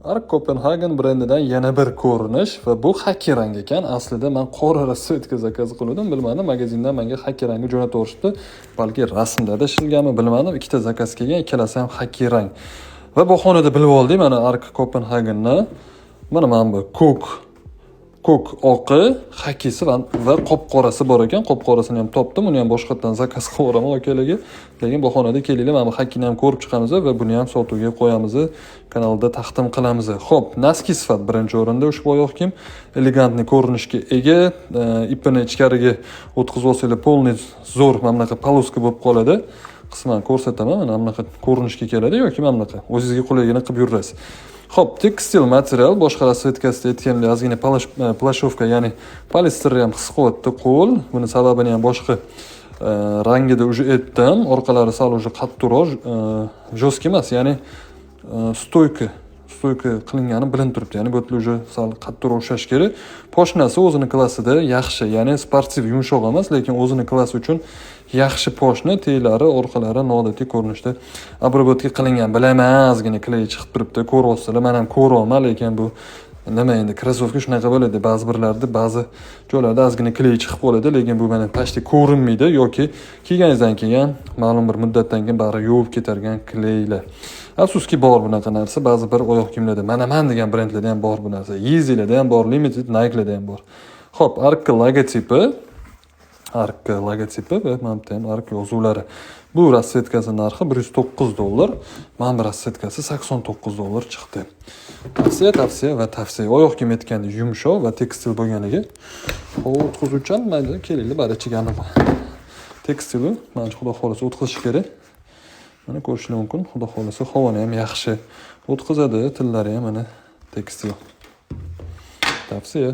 Ark Copenhagen brendidan yana bir ko'rinish va bu xaki rang ekan. Aslida men qora rasvetka zakaz qildim, bilmadim. Magazindan menga xaki rangni jo'nataverishdi. Balki rasmlarda ishlanganmi, bilmadim. Ikkita zakaz kelgan, ikkalasi ham xaki rang. Va bu xonada bilib oldim mana Ark Copenhagenni. Mana bu ko'k oqi, xakisi va qop-qorasi bor ekan. Qop-qorasini ham topdim. Uni ham boshqatdan zakaz qilib akalarga. Lekin bu xonada kelinglar, mana bu xakini ham ko'rib chiqamiz va buni ham sotuvga qo'yamiz. Kanalda taqdim qilamiz. Xo'p, naski sifat birinchi o'rinda ushbu oyoq kiyim elegantni ko'rinishga ega, ipini ichkariga o'tkazib olsanglar polniy zo'r mana bunaqa poluska bo'lib qoladi. Qisman ko'rsataman, mana bunaqa ko'rinishga keladi yoki mana bunaqa o'zingizga qulayligini qilib yurasiz. Xo'p, tekstil material, boshqa rasvetkasida aytgandek ozgina plashovka, ya'ni poliester ham his qilyapti qo'l. Buni sababini ham boshqa rangida уже aytdim. Orqalari sal уже qattiqroq, jo'ski emas, ya'ni stoyka qilingani bilinib turibdi. Ya'ni bu yerda уже sal qattiqroq ushlash kerak. Poshnasi o'zini klassida yaxshi, ya'ni sportiv yumshoq emas, lekin o'zini klassi uchun yaxshi poshna, teylari, orqalari noodatiy ko'rinishda obrobotka qilingan. Bilaman, ozgina kley chiqib turibdi. Ko'ryapsizlar, men ham ko'ryapman, lekin bu nima endi krossovka shunaqa bo'ladi. Ba'zi birlarda, ba'zi joylarda ozgina kley chiqib qoladi, lekin bu mana pashti ko'rinmaydi yoki kiyganingizdan keyin ma'lum bir muddatdan keyin bari yuvib ketargan kleylar. Afsuski bor bunaqa narsa, ba'zi bir oyoq kiyimlarda, mana degan brendlarda ham bor bu narsa. Yeezylarda ham bor, Limited, Nike'larda ham bor. Xo'p, Ark logotipi va mana bu ham Ark yozuvlari. Bu rasvetkasi narxi $109. Mana bu rasvetkasi $89 chiqdi. Tavsiya. Oyoq kiyim aytganda yumshoq va tekstil bo'lganiga o'tkazuvchan mayda kelinglar bari chiganim. Tekstili mana xudo xolasa o'tkazish kerak. Mana ko'rishlar mumkin. Xudo xolasa havoni ham yaxshi o'tkazadi, tillari ham mana tekstil. Tavsiya.